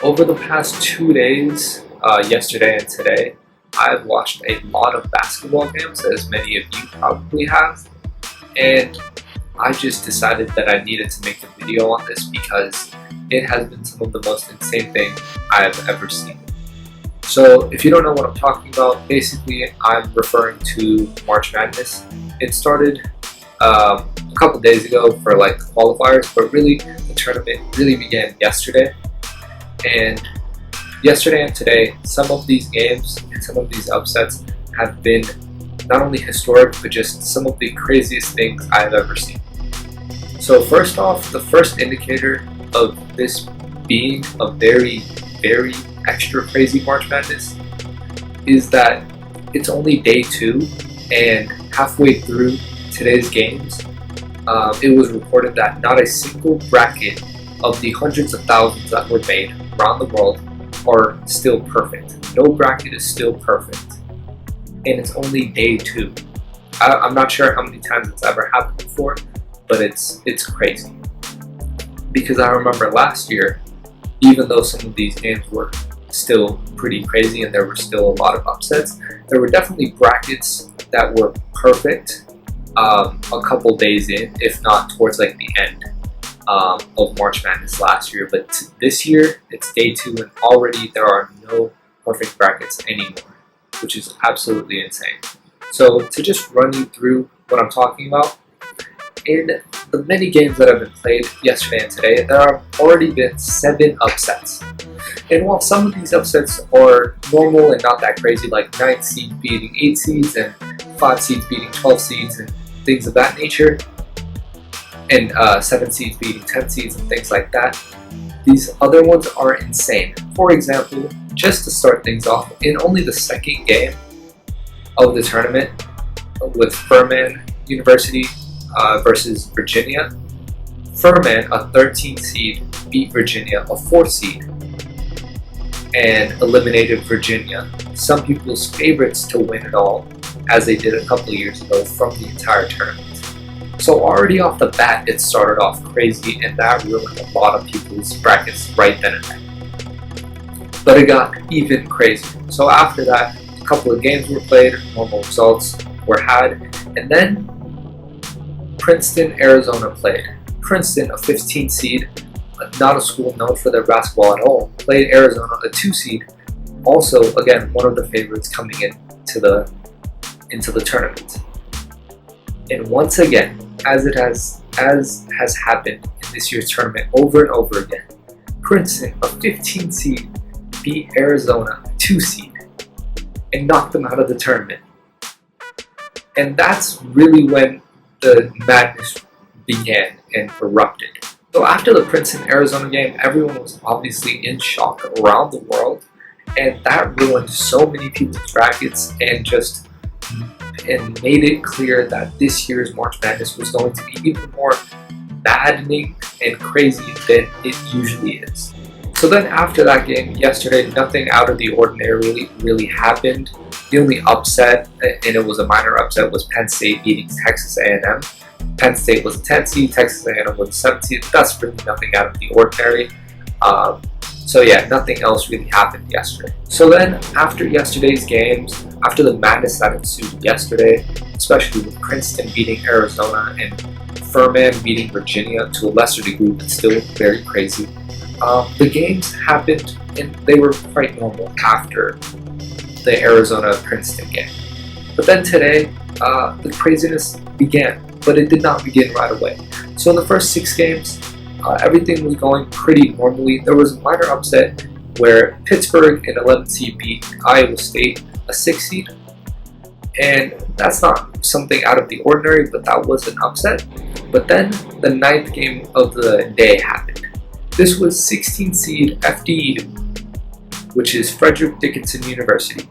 Over the past 2 days, yesterday and today, I've watched a lot of basketball games, as many of you probably have, and I just decided that I needed to make a video on this because it has been some of the most insane things I have ever seen. So, if you don't know what I'm talking about, basically I'm referring to March Madness. It started a couple days ago for like the qualifiers, but really the tournament really began yesterday. And yesterday and today, some of these games and some of these upsets have been not only historic, but just some of the craziest things I've ever seen. So first off, the first indicator of this being a very, very extra crazy March Madness is that it's only day 2, and halfway through today's games, it was reported that not a single bracket of the hundreds of thousands that were made around the world are still perfect. No bracket is still perfect. And it's only day 2. I'm not sure how many times it's ever happened before, but it's crazy. Because I remember last year, even though some of these games were still pretty crazy and there were still a lot of upsets, there were definitely brackets that were perfect a couple days in, if not towards like the end of March Madness last year. But this year, it's day 2 and already there are no perfect brackets anymore, which is absolutely insane. So to just run you through what I'm talking about, in the many games that have been played yesterday and today, there have already been 7 upsets. And while some of these upsets are normal and not that crazy, like 9 seeds beating 8 seeds and 5 seeds beating 12 seeds and things of that nature, and 7 seeds beating 10 seeds and things like that, these other ones are insane. For example, just to start things off, in only the second game of the tournament with Furman University versus Virginia, Furman, a 13 seed, beat Virginia, a 4 seed, and eliminated Virginia, some people's favorites to win it all, as they did a couple years ago, from the entire tournament. So already off the bat, it started off crazy, and that ruined a lot of people's brackets right then and there. But it got even crazier. So after that, a couple of games were played, normal results were had, and then Princeton, Arizona played. Princeton, a 15 seed, not a school known for their basketball at all, played Arizona, a 2 seed, also again one of the favorites coming into the tournament. And once again, as has happened in this year's tournament over and over again, Princeton, a 15 seed, beat Arizona, a 2 seed, and knocked them out of the tournament. And that's really when the madness began and erupted. So after the Princeton-Arizona game, everyone was obviously in shock around the world, and that ruined so many people's brackets and made it clear that this year's March Madness was going to be even more maddening and crazy than it usually is. So then after that game yesterday, nothing out of the ordinary really happened. The only upset, and it was a minor upset, was Penn State beating Texas A&M. Penn State was a 10 seed, Texas A&M was a 7 seed. That's really nothing out of the ordinary. So yeah, nothing else really happened yesterday. So then after yesterday's games, after the madness that ensued yesterday, especially with Princeton beating Arizona and Furman beating Virginia to a lesser degree, but still very crazy, the games happened and they were quite normal after the Arizona-Princeton game. But then today, the craziness began, but it did not begin right away. So in the first 6 games, everything was going pretty normally. There was a minor upset where Pittsburgh, an 11 seed, beat Iowa State, a 6 seed. And that's not something out of the ordinary, but that was an upset. But then the 9th game of the day happened. This was 16 seed FDU, which is Frederick Dickinson University,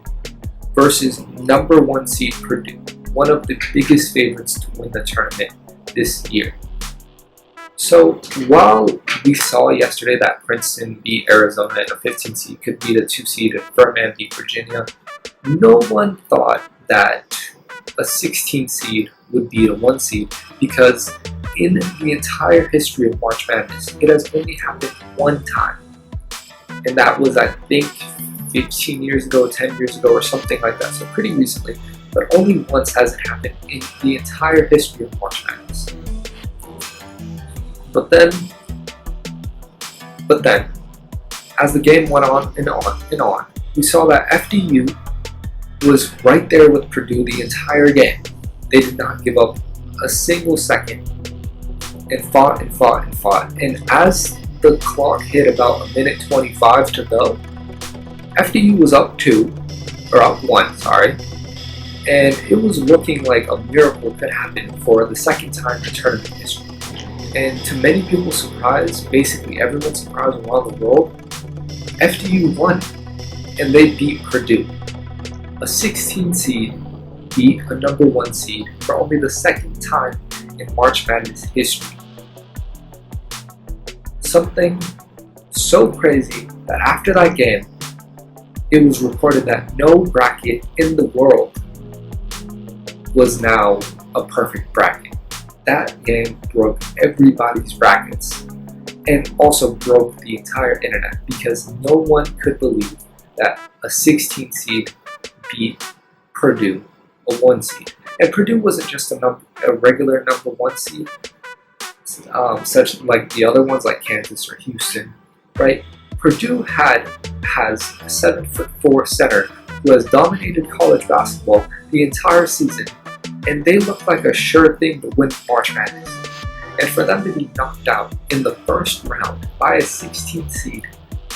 versus number 1 seed Purdue, one of the biggest favorites to win the tournament this year. So while we saw yesterday that Princeton beat Arizona and a 15 seed could beat a 2 seed and Furman beat Virginia, no one thought that a 16 seed would beat a 1 seed, because in the entire history of March Madness, it has only happened one time. and that was, I think, 15 years ago, 10 years ago, or something like that, so pretty recently. But only once has it happened in the entire history of March Madness. But then, as the game went on and on and on, we saw that FDU was right there with Purdue the entire game. They did not give up a single second and fought and fought and fought. And as the clock hit about a minute 25 to go, FDU was up 1, sorry. And it was looking like a miracle could happen for the second time in tournament history. And to many people's surprise, basically everyone's surprise around the world, FDU won, and they beat Purdue. A 16 seed beat a number 1 seed for only the second time in March Madness history. Something so crazy that after that game, it was reported that no bracket in the world was now a perfect bracket. That game broke everybody's brackets and also broke the entire internet because no one could believe that a 16 seed beat Purdue, a 1 seed. And Purdue wasn't just a regular number 1 seed, such like the other ones like Kansas or Houston, right? Purdue has a 7'4" center who has dominated college basketball the entire season, and they look like a sure thing to win March Madness. And for them to be knocked out in the first round by a 16 seed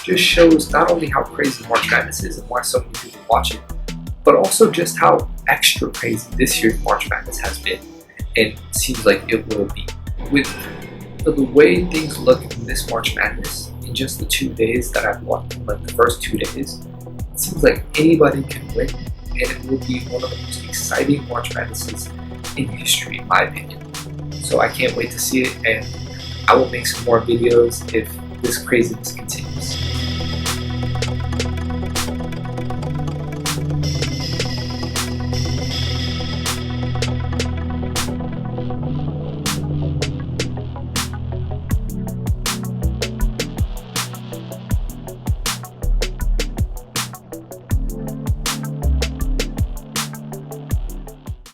just shows not only how crazy March Madness is and why so many people watch it, but also just how extra crazy this year's March Madness has been, and seems like it will be. With the way things look in this March Madness, in just the 2 days that I've watched, like the first 2 days, it seems like anybody can win, and it will be one of the most exciting March Madnesses in history, in my opinion. So I can't wait to see it, and I will make some more videos if this craziness continues.